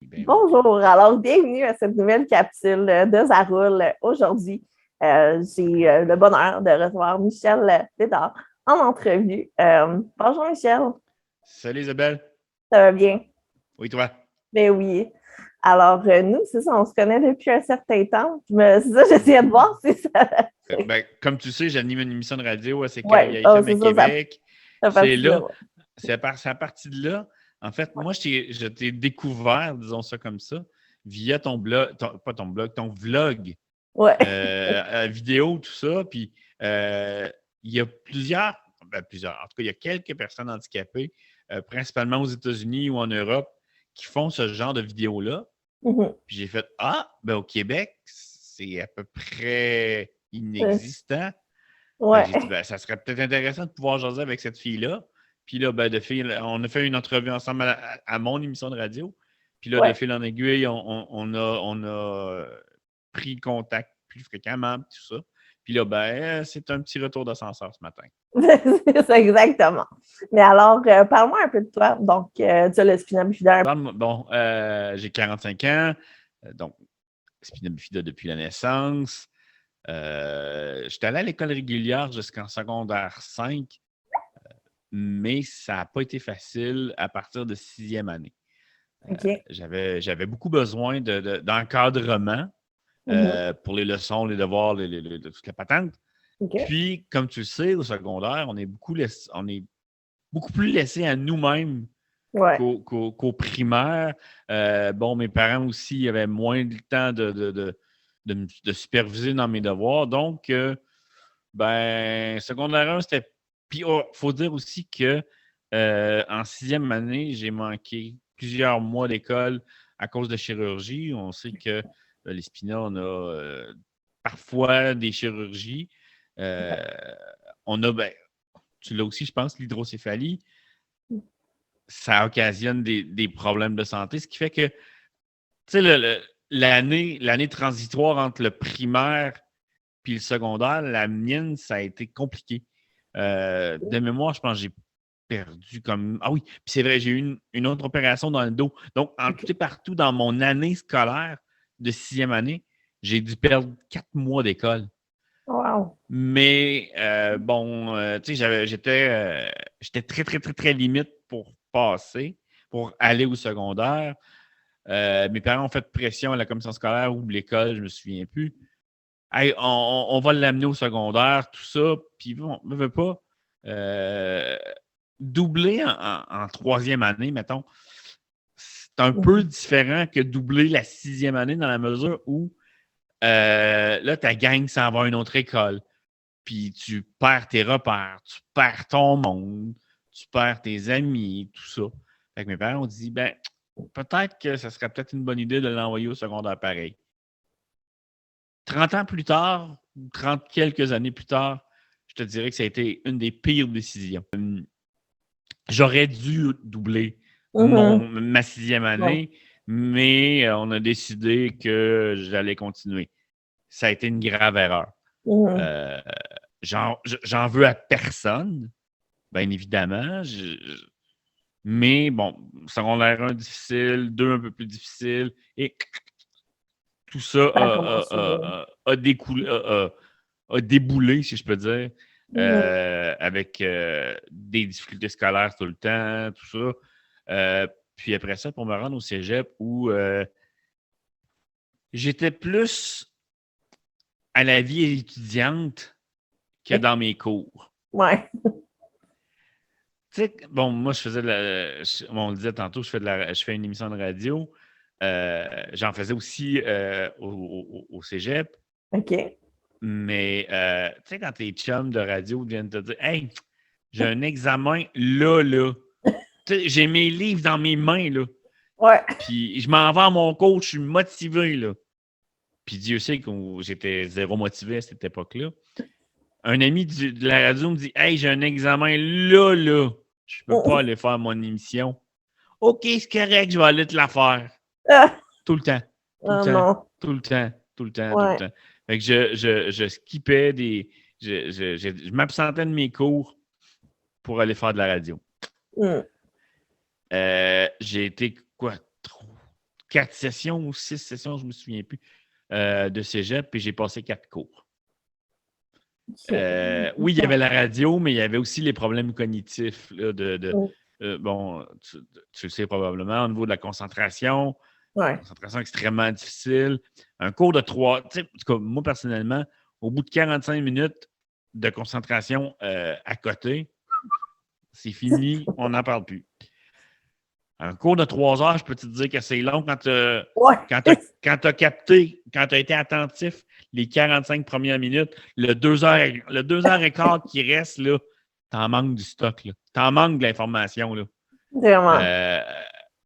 ben oui. Bonjour, alors bienvenue à cette nouvelle capsule de Zaroule. Aujourd'hui, j'ai le bonheur de recevoir Michel Bédard en entrevue. Bonjour Michel, Salut Isabelle. ça va bien? Oui, toi. Ben oui. Alors, nous, c'est ça, on se connaît depuis un certain temps. C'est ça, j'essayais de Mhm. voir si ça. Ben, comme tu sais, j'anime une émission de radio à Ouais, CKIA oh, FM à c'est ça, ça Québec. fait Puis c'est partie de là. là, Ouais. c'est à partir de là. En fait, Ouais. moi, je t'ai découvert, disons ça comme ça, via ton blog, pas ton blog, ton vlog, Ouais. vidéo, tout ça. Puis il y a plusieurs, en tout cas, il y a quelques personnes handicapées, principalement aux États-Unis ou en Europe, qui font ce genre de vidéos-là. Mhm. Puis j'ai fait ben au Québec, c'est à peu près inexistant. Fait que Ouais. j'ai dit, ben, ça serait peut-être intéressant de pouvoir jaser avec cette fille-là. Puis là, ben, on a fait une entrevue ensemble à mon émission de radio. Puis là, de Ouais. fil en aiguille, on a pris contact plus fréquemment, tout ça. Puis là, ben, c'est un petit retour d'ascenseur ce matin. C'est ça, exactement. Mais alors, parle-moi un peu de toi. Donc, tu as le spina bifida. Bon, j'ai 45 ans, donc spina bifida depuis la naissance. J'étais allé à l'école régulière jusqu'en secondaire 5, mais ça n'a pas été facile à partir de sixième année. OK. J'avais beaucoup besoin d'encadrement Mhm. pour les leçons, les devoirs, toute la patente. OK. Puis, comme tu le sais, au secondaire, on est beaucoup plus laissé à nous-mêmes Ouais. qu'au primaire. Bon, mes parents aussi avaient moins le temps de superviser dans mes devoirs. Donc, ben, secondaire 1, c'était. Puis, il faut dire aussi que en sixième année, j'ai manqué plusieurs mois d'école à cause de chirurgie. On sait que les spinas, on a parfois des chirurgies. Euh, on a, ben, tu l'as aussi, je pense, l'hydrocéphalie. Ça occasionne des problèmes de santé, ce qui fait que, tu sais, l'année transitoire entre le primaire puis le secondaire, la mienne, ça a été compliqué. De mémoire, je pense que j'ai perdu comme. Ah oui, puis c'est vrai, j'ai eu une autre opération dans le dos. Donc, en tout et partout, dans mon année scolaire de sixième année, j'ai dû perdre 4 mois d'école. Wow. Mais bon, tu sais, j'étais très, très, très, très limite pour passer, pour aller au secondaire. Mes parents ont fait pression à la commission scolaire ou l'école, je ne me souviens plus. Hey, on va l'amener au secondaire, tout ça. Puis, on ne veut pas euh, doubler en troisième année, mettons. C'est un peu Mhm. différent que doubler la sixième année dans la mesure où là, ta gang s'en va à une autre école. Puis tu perds tes repères, tu perds ton monde, tu perds tes amis, tout ça. Fait que mes parents ont dit, ben, peut-être que ça serait peut-être une bonne idée de l'envoyer au secondaire pareil. 30 ans plus tard, 30 quelques années plus tard, je te dirais que ça a été une des pires décisions. J'aurais dû doubler Mhm. ma sixième Ouais. année, mais on a décidé que j'allais continuer. Ça a été une grave erreur. Mhm. Euh, j'en veux à personne, bien évidemment. Mais bon, secondaire 1 difficile, 2 un peu plus difficile, et tout ça Ça a commencé. a déboulé, si je peux dire, Mhm. avec des difficultés scolaires tout le temps, tout ça. Puis après ça, pour me rendre au cégep où j'étais plus à la vie étudiante que Ok. dans mes cours. Ouais. Tu sais, bon, moi, on le disait tantôt, je fais une émission de radio. J'en faisais aussi au cégep. OK. Mais, tu sais, quand tes chums de radio viennent te dire, hey, j'ai un examen là, là. Tu sais, j'ai mes livres dans mes mains, là. Ouais. Puis je m'en vais à mon coach, je suis motivé, là. Puis Dieu sait que j'étais zéro motivé à cette époque-là. Un ami de la radio me dit, hey, j'ai un examen là, là. Je peux pas aller faire mon émission. OK, c'est correct, je vais aller te la faire. Ah, Tout le temps. Tout le oh temps. non. Tout le temps. Tout le temps. Tout le Ouais. temps. Fait que je skippais je m'absentais de mes cours pour aller faire de la radio. Mm. J'ai été quoi? 4 sessions ou 6 sessions, je ne me souviens plus, de cégep, puis j'ai passé 4 cours. Oui, il y avait la radio, mais il y avait aussi les problèmes cognitifs là, bon, tu le sais probablement, au niveau de la concentration. Concentration extrêmement difficile. Un cours de 3, tu sais, en tout cas, moi personnellement, au bout de 45 minutes de concentration à côté, c'est fini, on n'en parle plus. Un cours de 3 heures, je peux te dire que c'est long quand tu as capté, quand tu as été attentif les 45 premières minutes, le 2 heures et quart qui reste, là, t'en manques du stock, là. T'en manques de l'information, là. Vraiment.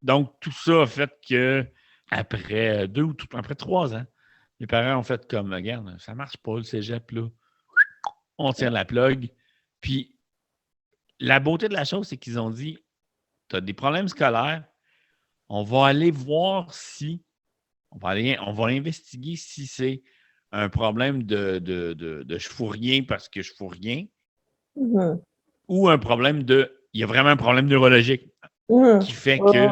Donc, tout ça a fait que après 3 ans, mes parents ont fait comme, regarde, ça marche pas, le cégep, là. On tire la plug. Puis, la beauté de la chose, c'est qu'ils ont dit, tu as des problèmes scolaires, on va aller voir si, on va investiguer si c'est un problème de je fous rien parce que je fous rien, ou un problème il y a vraiment un problème neurologique qui fait que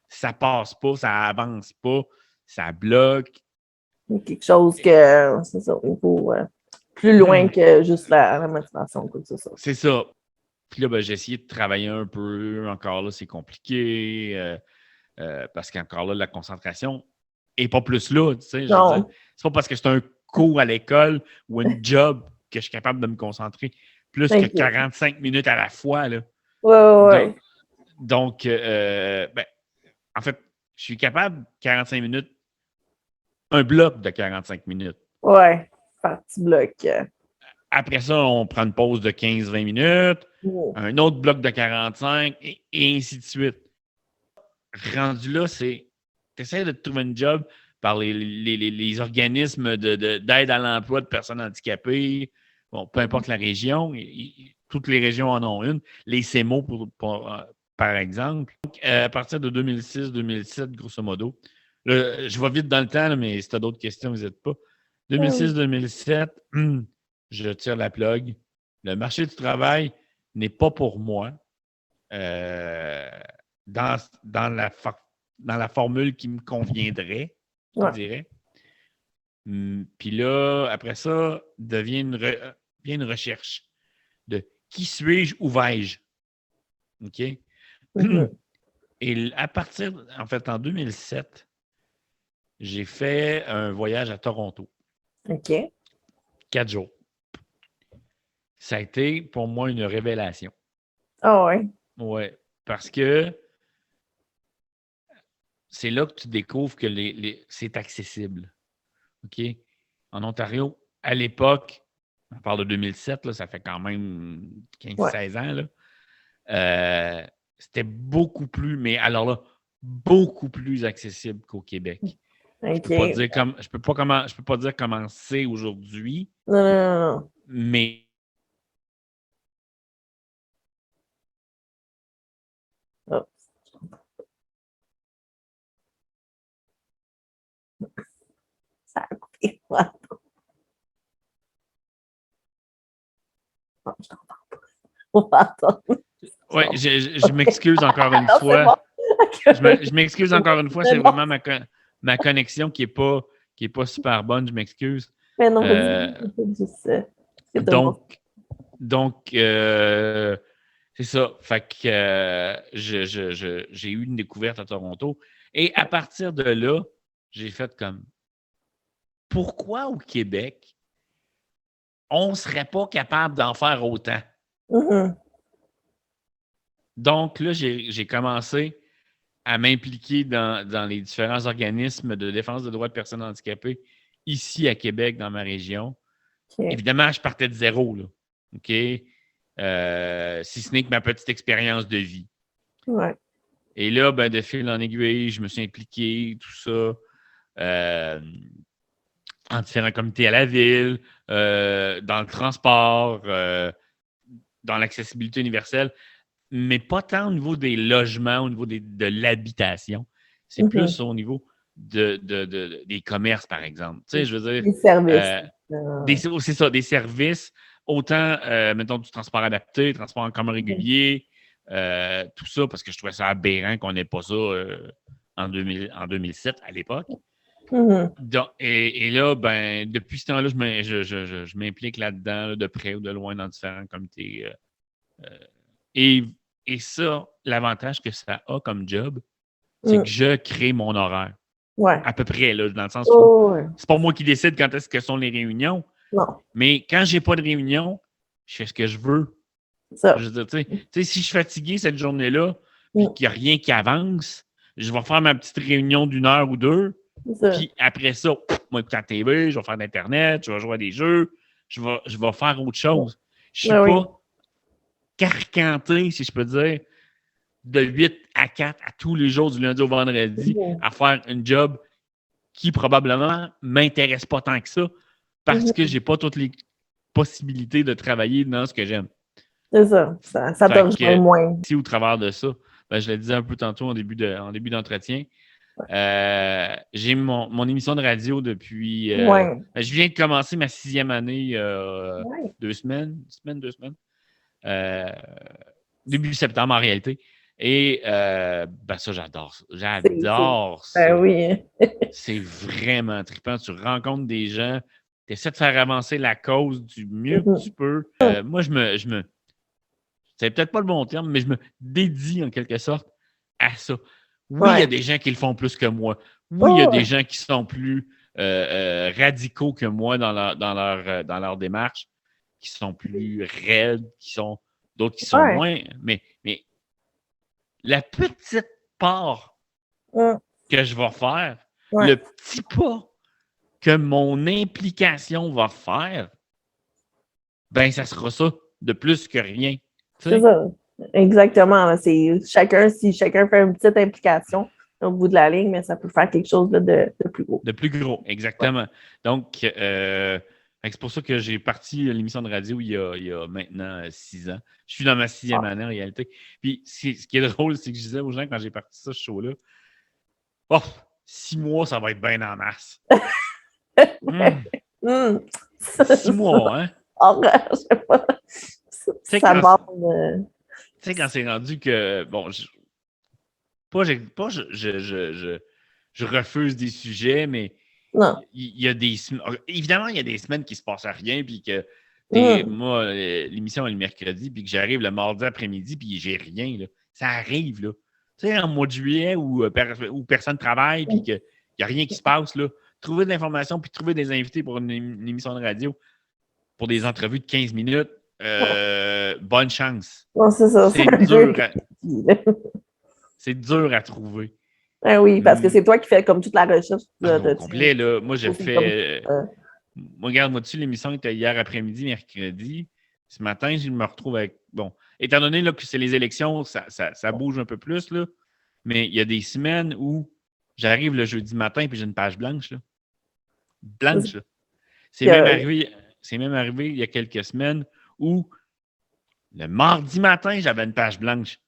ça passe pas, ça avance pas, ça bloque. Il y a quelque chose que, c'est ça, il faut plus loin que juste la motivation, quoi, c'est ça. C'est ça. Puis là, ben, j'ai essayé de travailler un peu. Encore là, c'est compliqué. Parce qu'encore là, la concentration n'est pas plus là. Tu sais, je veux dire, c'est pas parce que c'est un cours à l'école ou un job que je suis capable de me concentrer plus que 45 minutes à la fois. Là. Ouais. Donc, ben, en fait, je suis capable 45 minutes, un bloc de 45 minutes. Ouais, partie bloc. Après ça, on prend une pause de 15-20 minutes, un autre bloc de 45 et ainsi de suite. Rendu là, tu essaies de te trouver une job par les organismes d'aide à l'emploi de personnes handicapées. Bon, peu importe la région, toutes les régions en ont une. Les CEMO, par exemple. Donc, à partir de 2006-2007, grosso modo. Là, je vais vite dans le temps, là, mais si tu as d'autres questions, n'hésite pas. 2006-2007, je tire la plug. Le marché du travail n'est pas pour moi. Dans la formule qui me conviendrait, je dirais. Puis là, après ça, vient une recherche de qui suis-je, où vais-je? OK? Et à partir, en fait, en 2007, j'ai fait un voyage à Toronto. OK. 4 jours. Ça a été pour moi une révélation. Ah ouais? Oui, parce que c'est là que tu découvres que c'est accessible. OK? En Ontario, à l'époque, on parle de 2007, là, ça fait quand même 15-16 ans, là, c'était beaucoup plus, mais alors là, beaucoup plus accessible qu'au Québec. Okay. Je peux pas dire comment c'est aujourd'hui. Non. Mais Ça a coupé. Non, je t'entends pas. On va attendre. Oui, je m'excuse encore une fois. Bon. Je m'excuse encore une fois. C'est vraiment ma connexion qui est pas super bonne. Je m'excuse. Mais non, juste, donc, c'est ça. Fait que j'ai eu une découverte à Toronto. Et à partir de là, j'ai fait comme pourquoi au Québec, on ne serait pas capable d'en faire autant? Donc là, j'ai commencé à m'impliquer dans les différents organismes de défense des droits de personnes handicapées ici à Québec, dans ma région. Okay. Évidemment, je partais de zéro, là. OK? Si ce n'est que ma petite expérience de vie. Ouais. Et là, ben, de fil en aiguille, je me suis impliqué, tout ça, en différents comités à la ville, dans le transport, dans l'accessibilité universelle, mais pas tant au niveau des logements, au niveau de l'habitation. C'est plus au niveau des commerces, par exemple. Tu sais, je veux dire... Des services. C'est ça, des services. Autant, mettons, du transport adapté, transport en commun régulier, tout ça, parce que je trouvais ça aberrant qu'on n'ait pas ça en 2007 à l'époque. Mhm. Et là, ben, depuis ce temps-là, je m'implique là-dedans, là, de près ou de loin, dans différents comités. Et ça, l'avantage que ça a comme job, c'est que je crée mon horaire. Ouais. À peu près, là, dans le sens où Oh, ouais. c'est pas moi qui décide quand est-ce que sont les réunions, Non, mais quand j'ai pas de réunion, je fais ce que je veux. ça. Je veux dire, tu sais, si je suis fatigué cette journée-là, puis Mm. qu'il n'y a rien qui avance, je vais faire ma petite réunion d'une heure ou deux. Ça. Puis après ça, moi, écouter la TV, je vais faire d'Internet, je vais jouer à des jeux, je vais faire autre chose. Je suis Ben oui. pas carcanté, si je peux dire, de 8 à 4 à tous les jours du lundi au vendredi Mhm. à faire un job qui probablement m'intéresse pas tant que ça parce que Mhm. j'ai pas toutes les possibilités de travailler dans ce que j'aime. C'est ça. Ça te Fait rejoint que moins. si au travers de ça, ben, je le disais un peu tantôt en début d'entretien, j'ai mon émission de radio depuis. Ouais. Je viens de commencer ma 6e année, Ouais. 2 semaines. Début septembre en réalité. Et ben ça, j'adore ça. C'est- J'adore ça. Ben oui. C'est vraiment trippant. Tu rencontres des gens, tu essaies de faire avancer la cause du mieux que tu peux. Moi, c'est peut-être pas le bon terme, mais je me dédie en quelque sorte à ça. Oui, il y a Ouais. des gens qui le font plus que moi. Oui, il y a Oh, des ouais. gens qui sont plus radicaux que moi dans leur démarche, qui sont plus raides, d'autres qui sont Ouais. moins. Mais la petite part Mm. que je vais faire, Ouais. le petit pas que mon implication va faire, ben ça sera ça, de plus que rien. Tu C'est sais? ça. Exactement. Là. Si chacun fait une petite implication au bout de la ligne, mais ça peut faire quelque chose de plus gros. De plus gros, Ouais. exactement. Donc, c'est pour ça que j'ai parti l'émission de radio il y a maintenant 6 ans. Je suis dans ma 6e Ah. année en réalité. Puis, ce qui est drôle, c'est que je disais aux gens quand j'ai parti ça, ce show-là, oh, 6 mois, ça va être bien en masse. Mm. 6 mois, hein? Horreur, je sais pas. Tu sais, Ça quand, demande. quand c'est rendu que, bon, je refuse des sujets, mais Non. il y a des semaines. Évidemment, il y a des semaines qui se passent à rien, puis que Mm. moi, l'émission est le mercredi, puis que j'arrive le mardi après-midi, puis j'ai rien. Là. Ça arrive, là. Tu sais, en mois de juillet où personne ne travaille, puis qu'il n'y a rien qui se passe, là. Trouver de l'information, puis trouver des invités pour une émission de radio, pour des entrevues de 15 minutes, bonne chance. Non, c'est ça. C'est un peu compliqué, là. C'est dur à trouver. Ah oui, parce que c'est toi qui fais comme toute la recherche Au complet, là. Moi, j'ai aussi comme, fait. Moi, regarde-moi dessus, l'émission était hier après-midi, mercredi. Ce matin, je me retrouve avec. Bon, étant donné là, que c'est les élections, ça bouge un peu plus, là. Mais il y a des semaines où j'arrive le jeudi matin et j'ai une page blanche, là. Blanche, là. C'est même arrivé il y a quelques semaines où le mardi matin, j'avais une page blanche.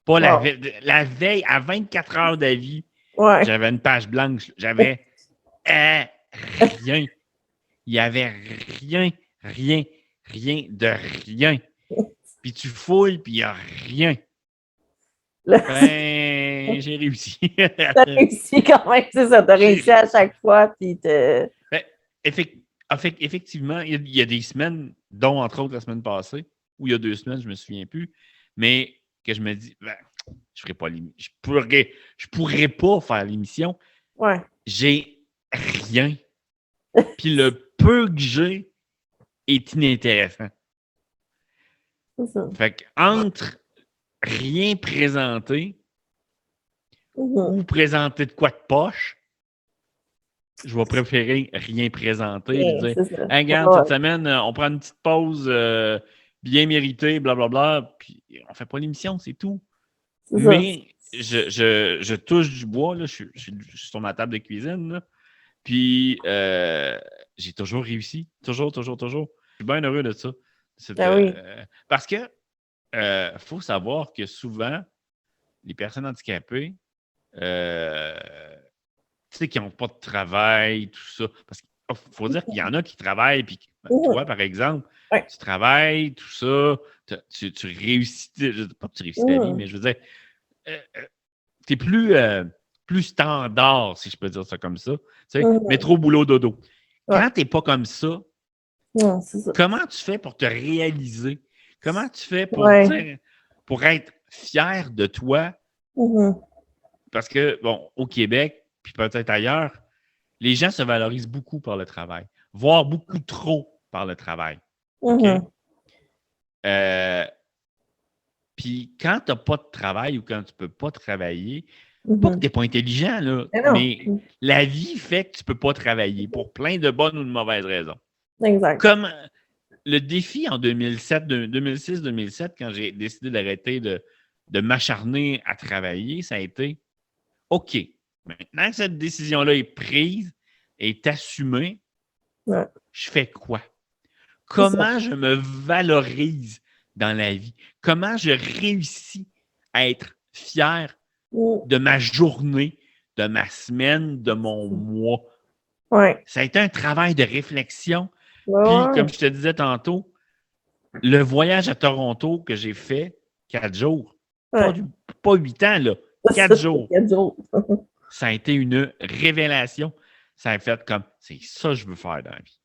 Pas wow. la veille, à 24 heures d'avis, Ouais. j'avais une page blanche. J'avais rien. Il n'y avait rien de rien. Puis tu fouilles, puis il n'y a rien. Ben, j'ai réussi. T'as réussi quand même, c'est ça. T'as réussi à chaque fois, puis Ben, effectivement, il y a des semaines, dont entre autres la semaine passée, ou il y a 2 semaines, je ne me souviens plus, mais que je me dis, ben, je ferai pas je pourrais pas faire l'émission. Ouais. J'ai rien. Puis le peu que j'ai est inintéressant. C'est ça. Fait que entre rien présenter ou présenter de quoi de poche, je vais préférer rien présenter et dire hey, regarde, cette semaine, on prend une petite pause bien méritée, blablabla, puis on fait pas l'émission, c'est tout. Mais je touche du bois, là, je suis sur ma table de cuisine, là, puis j'ai toujours réussi. Toujours. Je suis bien heureux de ça. Parce que faut savoir que souvent, les personnes handicapées, tu sais, qui n'ont pas de travail, tout ça. Parce qu'il faut dire qu'il y en a qui travaillent, puis toi, par exemple, tu travailles, tout ça, tu réussis, pas que tu réussis ta vie, mais je veux dire, tu es plus plus standard, si je peux dire ça comme ça. Tu sais, Mhm. métro, boulot, dodo. Ouais. Quand tu n'es pas comme ça, Non, c'est ça. comment tu fais pour te réaliser? Comment tu fais pour Ouais. dire, pour être fier de toi? Mhm. Parce que, bon, au Québec, puis peut-être ailleurs, les gens se valorisent beaucoup par le travail, voire beaucoup trop par le travail. OK? Mhm. Puis quand tu n'as pas de travail ou quand tu ne peux pas travailler, pas que Mhm. tu n'es pas intelligent, là, Mais non. mais la vie fait que tu ne peux pas travailler pour plein de bonnes ou de mauvaises raisons. Exact. Comme le défi en 2006-2007, quand j'ai décidé d'arrêter de m'acharner à travailler, ça a été OK, maintenant que cette décision-là est prise, est assumée, Ouais. je fais quoi? C'est ça. Comment je me valorise dans la vie? Comment je réussis à être fier Mm. de ma journée, de ma semaine, de mon mois? Ouais. Ça a été un travail de réflexion. Puis, Ouais. comme je te disais tantôt, le voyage à Toronto que j'ai fait 4 jours, pas Ouais. 8 ans, là, 4 jours, 4 jours. ça a été une révélation. Ça a fait comme, c'est ça que je veux faire dans la vie.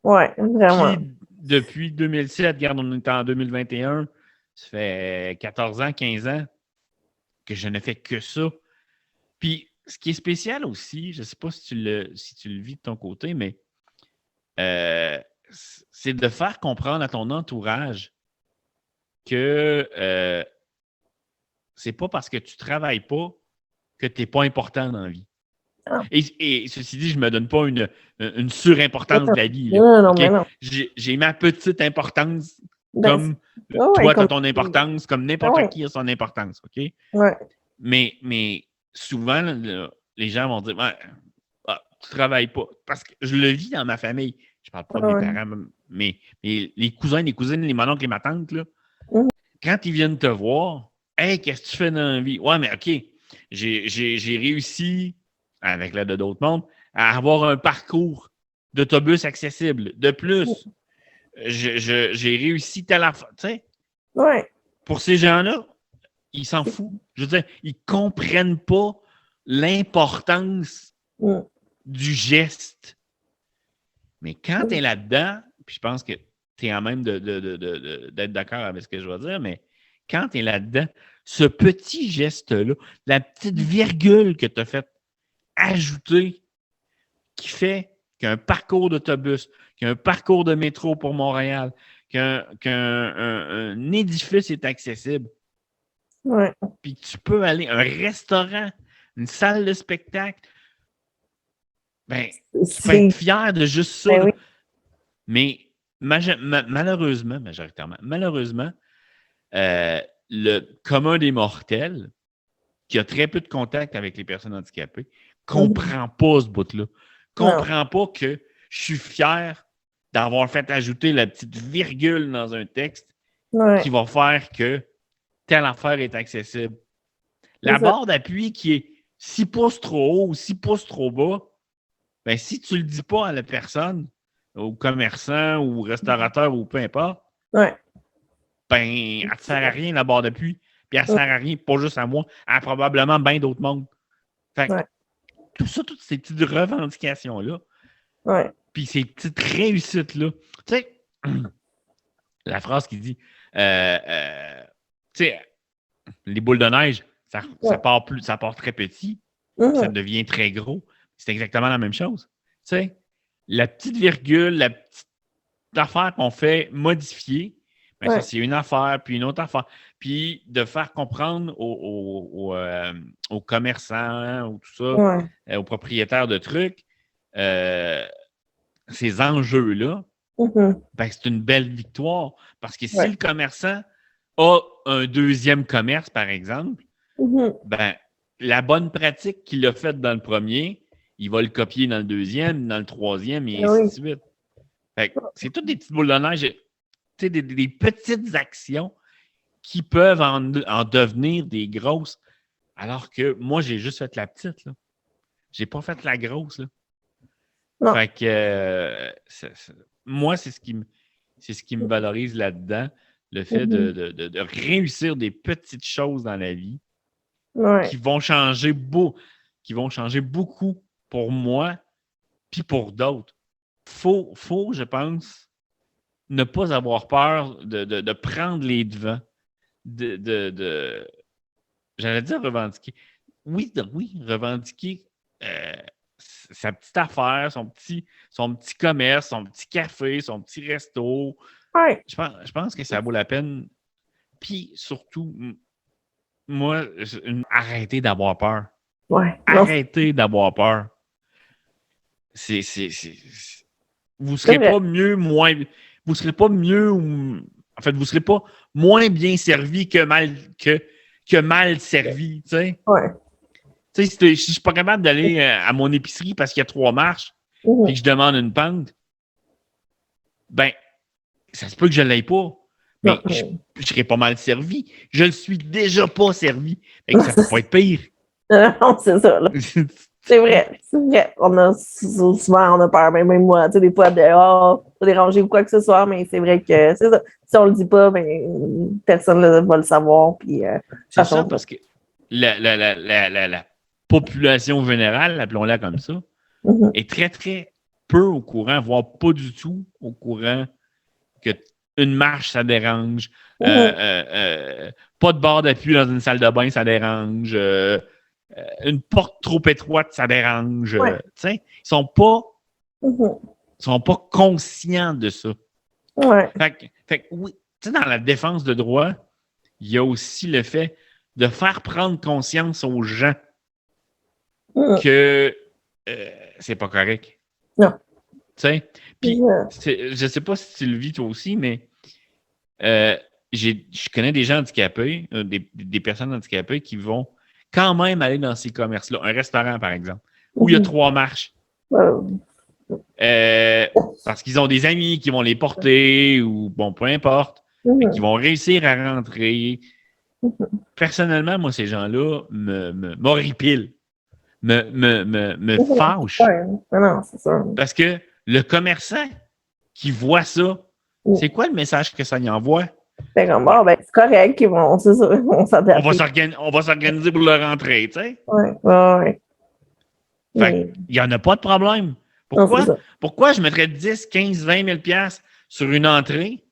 Ouais, vraiment. Puis, depuis 2007, regarde, on est en 2021, ça fait 14 ans, 15 ans que je ne fais que ça. Puis, ce qui est spécial aussi, je ne sais pas si tu le vis de ton côté, mais c'est de faire comprendre à ton entourage que c'est pas parce que tu ne travailles pas que tu n'es pas important dans la vie. Ah. Et ceci dit, je ne me donne pas une surimportance de la vie. Là, Non, non, okay? mais non. J'ai ma petite importance Ben, comme ouais, toi, tu comme... as ton importance, comme n'importe Ouais. qui a son importance. OK? Ouais. Mais souvent, là, les gens vont dire tu ne travailles pas. Parce que je le vis dans ma famille. Je ne parle pas de mes Ouais. parents, mais les cousins, les cousines, les mononcles et ma tante, là, Mhm. quand ils viennent te voir, hey, qu'est-ce que tu fais dans la vie? Ouais, mais OK, j'ai réussi, avec l'aide de d'autres mondes, à avoir un parcours d'autobus accessible. De plus, j'ai réussi telle affaire. Tu sais, Ouais. pour ces gens-là, ils s'en foutent. Je veux dire, ils ne comprennent pas l'importance Mm. du geste. Mais quand tu es là-dedans, puis je pense que tu es en même d'être d'accord avec ce que je vais dire, mais quand tu es là-dedans, ce petit geste-là, la petite virgule que tu as fait ajouter, qui fait qu'un parcours d'autobus, qu'un parcours de métro pour Montréal, qu'un édifice est accessible, Ouais. puis tu peux aller un restaurant, une salle de spectacle, ben, tu peux être fier de juste ça. Ben oui. Mais malheureusement, le commun des mortels, qui a très peu de contact avec les personnes handicapées, comprend pas ce bout-là. Comprend pas que je suis fier d'avoir fait ajouter la petite virgule dans un texte qui va faire que telle affaire est accessible. La barre d'appui qui est 6 pouces trop haut ou 6 pouces trop bas, ben, si tu ne le dis pas à la personne, au commerçant ou au restaurateur ou peu importe, ben, elle ne sert à rien, la barre d'appui. Puis elle ne sert à rien, pas juste à moi, à probablement bien d'autres mondes. Fait que, tout ça, toutes ces petites revendications-là, puis ces petites réussites-là, tu sais, la phrase qui dit, tu sais, les boules de neige, ça part très petit, ça devient très gros. C'est exactement la même chose. Tu sais, la petite virgule, la petite affaire qu'on fait modifier, ben ça, c'est une affaire, puis une autre affaire. Puis de faire comprendre aux commerçants ou tout ça, aux propriétaires de trucs, ces enjeux-là, ben, c'est une belle victoire. Parce que si le commerçant a un deuxième commerce, par exemple, ben, la bonne pratique qu'il a faite dans le premier, il va le copier dans le deuxième, dans le troisième, et ainsi de suite. Fait que c'est toutes des petites boules de neige, des petites actions qui peuvent en devenir des grosses, alors que moi, j'ai juste fait la petite. Là. J'ai pas fait la grosse. Là. Fait que moi, c'est ce qui me valorise là-dedans, le fait de réussir des petites choses dans la vie qui vont changer beaucoup. qui vont changer beaucoup pour moi puis pour d'autres. Faut, je pense, ne pas avoir peur de prendre les devants, j'allais dire revendiquer. Oui, revendiquer sa petite affaire, son petit commerce, son petit café, son petit resto. Ouais. Je pense que ça vaut la peine. Puis surtout, moi, arrêtez d'avoir peur. Ouais. Arrêtez d'avoir peur. Vous serez pas mieux, moins. Vous serez pas mieux ou. En fait, vous serez pas moins bien servi que mal servi. Tu sais? Ouais. Tu sais, si je suis pas capable d'aller à mon épicerie parce qu'il y a 3 marches et que je demande une pinte, ben, ça se peut que je l'aille pas. Mais je serais pas mal servi. Je ne suis déjà pas servi. Fait que ça peut pas être pire. Non, c'est ça. Là. C'est vrai. Souvent, on a peur, même moi, tu sais, des fois, de déranger ou quoi que ce soit, mais c'est vrai que c'est ça. Si on le dit pas, ben, personne ne va le savoir. Puis, c'est ça, parce que la population générale, appelons-la comme ça, est très, très peu au courant, voire pas du tout au courant que une marche, ça dérange. Pas de barre d'appui dans une salle de bain, ça dérange. Une porte trop étroite, ça dérange. Ils sont pas conscients de ça. Ouais. Fait que oui, dans la défense de droit, il y a aussi le fait de faire prendre conscience aux gens que c'est pas correct. Non. Puis, je sais pas si tu le vis toi aussi, mais je connais des gens handicapés, des personnes handicapées qui vont quand même aller dans ces commerces-là. Un restaurant, par exemple, où il y a 3 marches. Parce qu'ils ont des amis qui vont les porter ou, bon, peu importe, qui vont réussir à rentrer. Personnellement, moi, ces gens-là m'horripilent, me fâchent. Non, c'est ça. Parce que le commerçant qui voit ça, c'est quoi le message que ça y envoie? C'est comme, c'est correct, c'est ça, on s'adapte. On va s'organiser pour le rentrer, tu sais? Ouais. Fait il n'y en a pas de problème. Pourquoi je mettrais 10, 15, 20 000 $ sur une entrée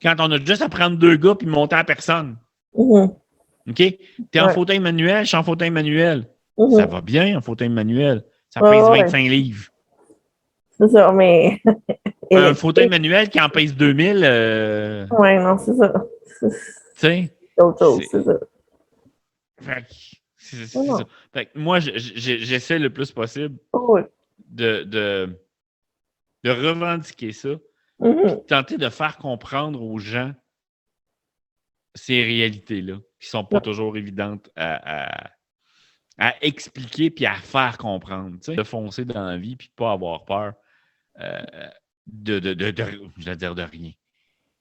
quand on a juste à prendre 2 gars et monter à personne? OK? T'es en fauteuil manuel, je suis en fauteuil manuel. Ça va bien en fauteuil manuel. Ça pèse 25 livres. C'est ça, mais... Un fauteuil manuel qui en pèse 2000... Ouais, non, c'est ça. Tu sais? C'est autre chose, c'est ça. C'est ça. Fait que moi, j'essaie le plus possible de revendiquer ça, puis tenter de faire comprendre aux gens ces réalités-là, qui sont pas toujours évidentes à expliquer puis à faire comprendre. De foncer dans la vie puis de pas avoir peur je vais dire de rien.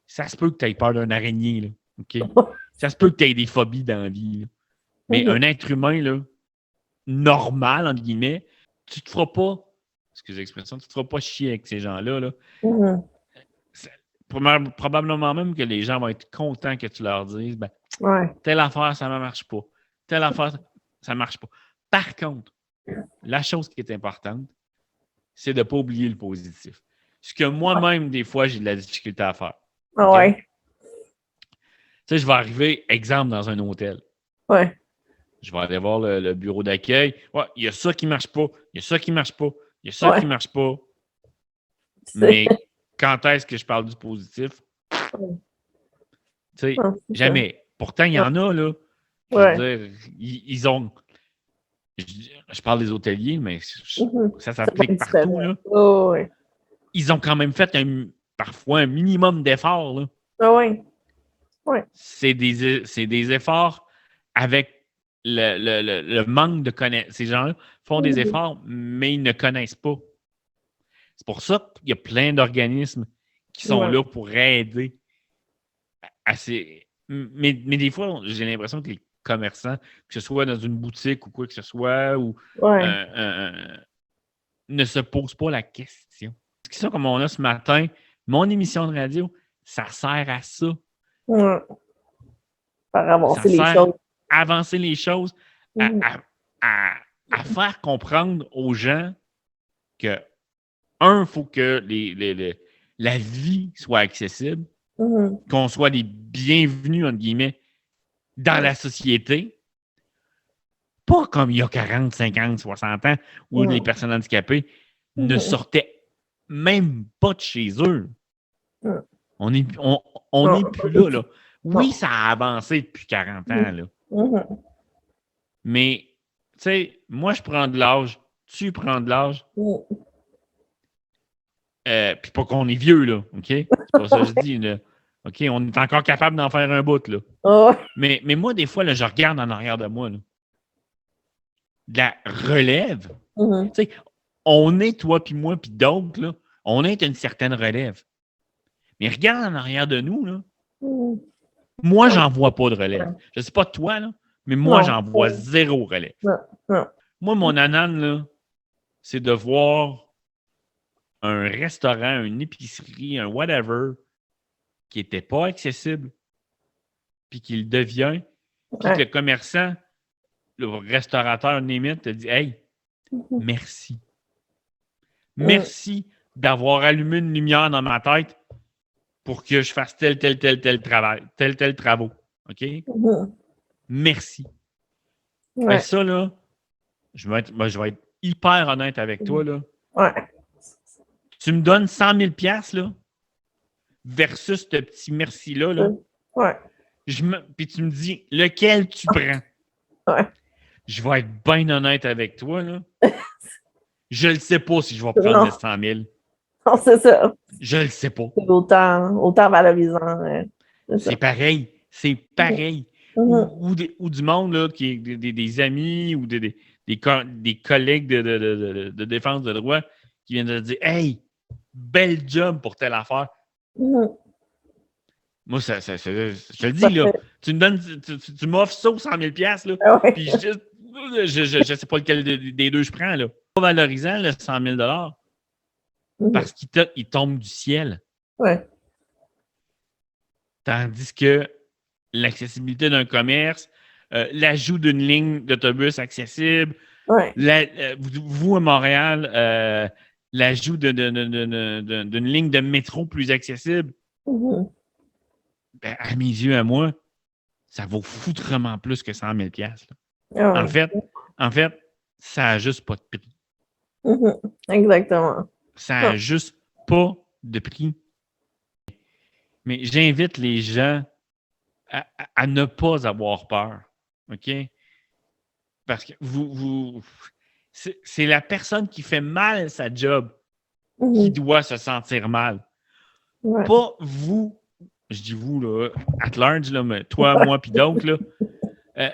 Ça se peut que tu aies peur d'un araignée, là, OK? Ça se peut que tu aies des phobies dans la vie, là. Mais un être humain, là, normal, entre guillemets, tu te feras pas, excusez l'expression, tu te feras pas chier avec ces gens-là, là. Probablement même que les gens vont être contents que tu leur dises, telle affaire, ça ne marche pas. Telle affaire, ça ne marche pas. Par contre, la chose qui est importante, c'est de ne pas oublier le positif. Ce que moi-même, des fois, j'ai de la difficulté à faire. Okay? Tu sais, je vais arriver, exemple, dans un hôtel. Je vais aller voir le bureau d'accueil. Il y a ça qui ne marche pas. Il y a ça qui ne marche pas. Il y a ça qui ne marche pas. Mais quand est-ce que je parle du positif? Tu sais, jamais. Pourtant, il y en a, là. Je veux dire, ils ont... Je parle des hôteliers, mais ça s'applique partout, là. Ils ont quand même fait parfois un minimum d'efforts, là. C'est des efforts avec le manque de connaissances. Ces gens-là font des efforts, mais ils ne connaissent pas. C'est pour ça qu'il y a plein d'organismes qui sont là pour aider à ces... Mais des fois, j'ai l'impression que les commerçants, que ce soit dans une boutique ou quoi que ce soit, ou ne se posent pas la question. C'est ça, comme on a ce matin, mon émission de radio, ça sert à ça. Faire avancer les choses. Avancer les choses, à à faire comprendre aux gens que, il faut que la vie soit accessible, qu'on soit les bienvenus, entre guillemets, dans la société. Pas comme il y a 40, 50, 60 ans, où les personnes handicapées ne sortaient même pas de chez eux. On n'est plus là. Oui, ça a avancé depuis 40 ans. Là. Mais, tu sais, moi, je prends de l'âge. Tu prends de l'âge. Puis pas qu'on est vieux, là. OK? C'est pas ça que je dis, là. OK? On est encore capable d'en faire un bout, là. Mais moi, des fois, là, je regarde en arrière de moi, là. De la relève. Tu sais, on est, toi, puis moi, puis d'autres, là, on est une certaine relève. Mais regarde en arrière de nous, là. Moi, j'en vois pas de relève. Je sais pas toi, là, mais moi, j'en vois zéro relève. Moi, mon anane, là, c'est de voir un restaurant, une épicerie, un whatever, qui n'était pas accessible, puis qu'il devient, puis que le commerçant, le restaurateur limite, te dit « Hey, merci. Merci d'avoir allumé une lumière dans ma tête pour que je fasse tel travail, tel travaux. OK? Merci. » Et ça, là, je vais être hyper honnête avec toi, là. Tu me donnes 100 000 $, là, versus ce petit merci-là, là. Puis tu me dis, lequel tu prends? Je vais être bien honnête avec toi, là. Je ne sais pas si je vais prendre le 100 000. Non, c'est ça. Je le sais pas. C'est autant valorisant. C'est pareil. C'est pareil. Ou du monde, là, qui est des amis ou des collègues de défense de droit qui viennent de dire « Hey, bel job pour telle affaire. » Moi, je te le dis, là, tu me donnes, tu m'offres ça aux 100 000 $, là, puis je sais pas lequel des deux je prends, là. Pas valorisant, le 100 000 $, parce qu'il tombe du ciel. Tandis que l'accessibilité d'un commerce, l'ajout d'une ligne d'autobus accessible, vous à Montréal, l'ajout d'une ligne de métro plus accessible, ben, à mes yeux, à moi, ça vaut foutrement plus que 100 000 $. En fait, ça n'a juste pas de prix. Exactement. Ça n'a juste pas de prix. Mais j'invite les gens à ne pas avoir peur. OK? Parce que c'est la personne qui fait mal sa job qui doit se sentir mal. Pas vous, je dis vous, là, at large, là, mais toi, moi, puis d'autres, là.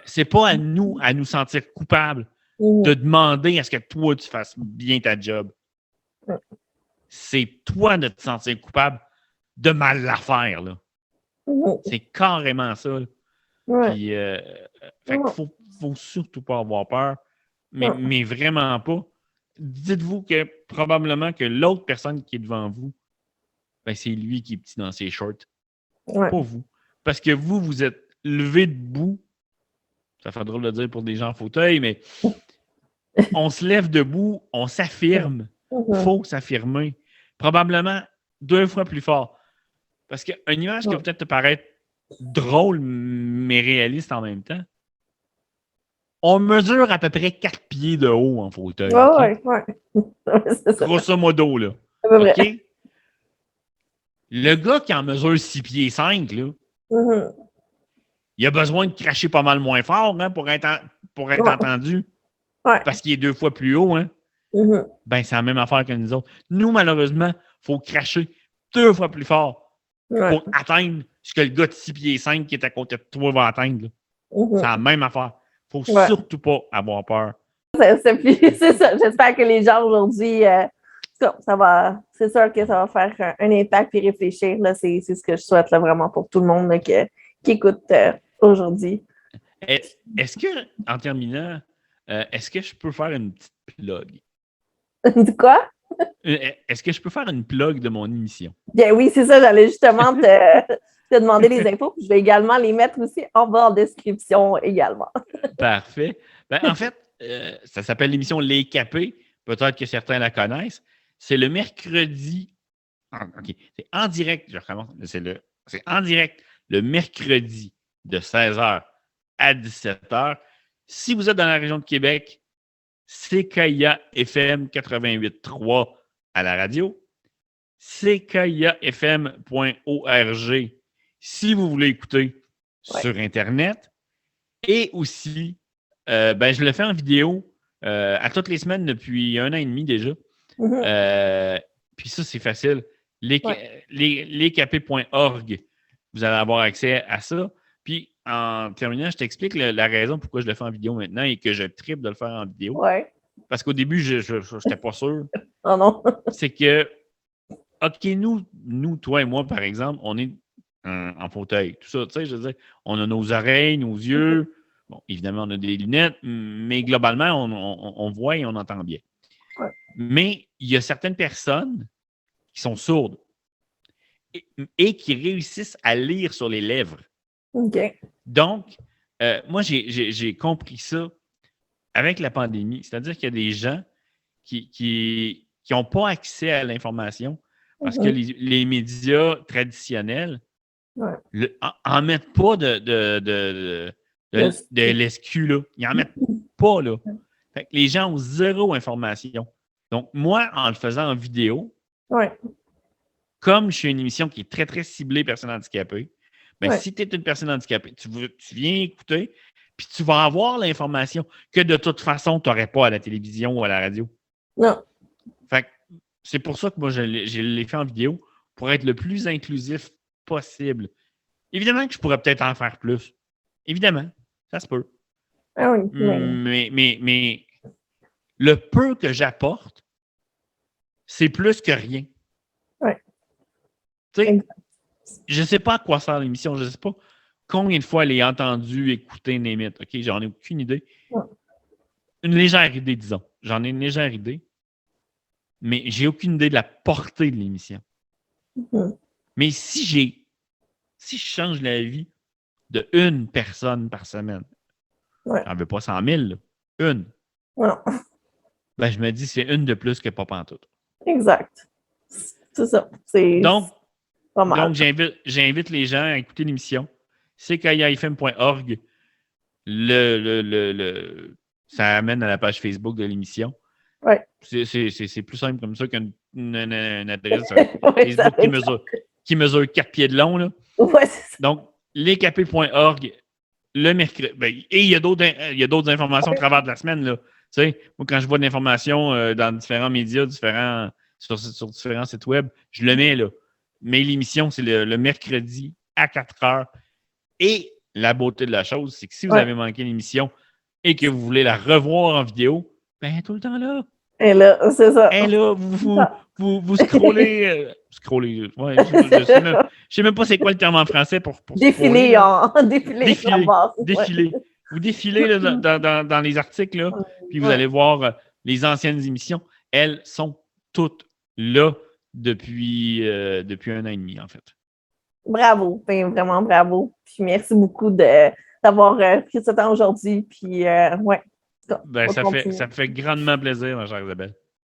C'est pas à nous sentir coupables de demander à ce que toi, tu fasses bien ta job. C'est toi de te sentir coupable de mal la faire, là. C'est carrément ça. Puis, fait qu'il faut surtout pas avoir peur, mais vraiment pas. Dites-vous que probablement que l'autre personne qui est devant vous, ben, c'est lui qui est petit dans ses shorts. Pas vous. Parce que vous êtes levé debout. Ça fait drôle de dire pour des gens en fauteuil, mais on se lève debout, on s'affirme. Faut s'affirmer. Probablement 2 fois plus fort. Parce qu'une image qui va peut-être te paraître drôle, mais réaliste en même temps, on mesure à peu près 4 pieds de haut en fauteuil. Grosso modo, là. OK? Le gars qui en mesure 6 pieds 5, là, il a besoin de cracher pas mal moins fort, hein, pour être entendu. Parce qu'il est 2 fois plus haut, hein. Ben, c'est la même affaire que nous autres. Nous, malheureusement, il faut cracher 2 fois plus fort pour atteindre ce que le gars de 6 pieds 5 qui est à côté de toi va atteindre. C'est la même affaire. Il ne faut surtout pas avoir peur. C'est ça. J'espère que les gens aujourd'hui, c'est sûr que ça va faire un impact et réfléchir. Là, c'est ce que je souhaite là, vraiment pour tout le monde là, qui écoute aujourd'hui. Est-ce que, en terminant, est-ce que je peux faire une petite plug? Quoi? Est-ce que je peux faire une plug de mon émission? Bien oui, c'est ça. J'allais justement te demander les infos. Je vais également les mettre aussi en bas en description également. Parfait. Ben, en fait, ça s'appelle l'émission Les Capés. Peut-être que certains la connaissent. C'est le mercredi. OK. C'est en direct. Je recommence. C'est en direct le mercredi de 16h à 17h. Si vous êtes dans la région de Québec, CKIA FM 88.3 à la radio. CKIAFM.org si vous voulez écouter sur Internet. Et aussi, je le fais en vidéo à toutes les semaines depuis 1 an et demi déjà. Puis ça, c'est facile. Lescapés.org, vous allez avoir accès à ça. Puis, en terminant, je t'explique la raison pourquoi je le fais en vidéo maintenant et que je tripe de le faire en vidéo. Ouais. Parce qu'au début, je n'étais pas sûr. Oh non. C'est que, OK, nous, toi et moi, par exemple, on est en fauteuil. Tout ça, tu sais, je veux dire, on a nos oreilles, nos yeux. Bon, évidemment, on a des lunettes, mais globalement, on voit et on entend bien. Ouais. Mais il y a certaines personnes qui sont sourdes et qui réussissent à lire sur les lèvres. OK. Donc, moi, j'ai compris ça avec la pandémie. C'est-à-dire qu'il y a des gens qui n'ont pas accès à l'information parce que les médias traditionnels en mettent pas de l'SQ, là. Ils n'en mettent pas, là. Fait que les gens ont zéro information. Donc, moi, en le faisant en vidéo, comme je suis une émission qui est très, très ciblée personnes handicapées, si tu es une personne handicapée, tu viens écouter, puis tu vas avoir l'information que de toute façon, tu n'aurais pas à la télévision ou à la radio. Non. Fait que c'est pour ça que moi, je l'ai fait en vidéo pour être le plus inclusif possible. Évidemment que je pourrais peut-être en faire plus. Évidemment, ça se peut. Ah oui. Mais le peu que j'apporte, c'est plus que rien. Ouais. Tu sais, je ne sais pas à quoi sert l'émission. Je ne sais pas combien de fois elle est entendue, écoutée, name it. OK, j'en ai aucune idée. Ouais. Une légère idée, disons. J'en ai une légère idée. Mais j'ai aucune idée de la portée de l'émission. Mais si je change la vie de une personne par semaine, j'en veux pas 100 000, là, une. Non. Ben, je me dis, c'est une de plus que pas pantoute. Exact. C'est ça. Donc, pas mal. j'invite les gens à écouter l'émission. CKIAFM.org. Ça amène à la page Facebook de l'émission. Ouais. C'est plus simple comme ça qu'une adresse Facebook qui mesure 4 pieds de long. Là. Ouais, c'est ça. Donc, lescapés.org, le mercredi. Et il y a d'autres informations au travers de la semaine. Là. Tu sais, moi, quand je vois de l'information dans différents médias, sur différents sites web, je le mets là. Mais l'émission, c'est le mercredi à 4 heures. Et la beauté de la chose, c'est que si vous avez manqué l'émission et que vous voulez la revoir en vidéo, ben tout le temps là. Et là, c'est ça. Et là, vous scrollez. Ouais, je sais même pas c'est quoi le terme en français pour défiler. Défiler. Vous défilez là, dans les articles, là, puis vous allez voir les anciennes émissions. Elles sont toutes là depuis 1 an et demi, en fait. Bravo, vraiment bravo. Puis merci beaucoup d'avoir pris ce temps aujourd'hui. Puis, ça me fait grandement plaisir, ma chère Isabelle.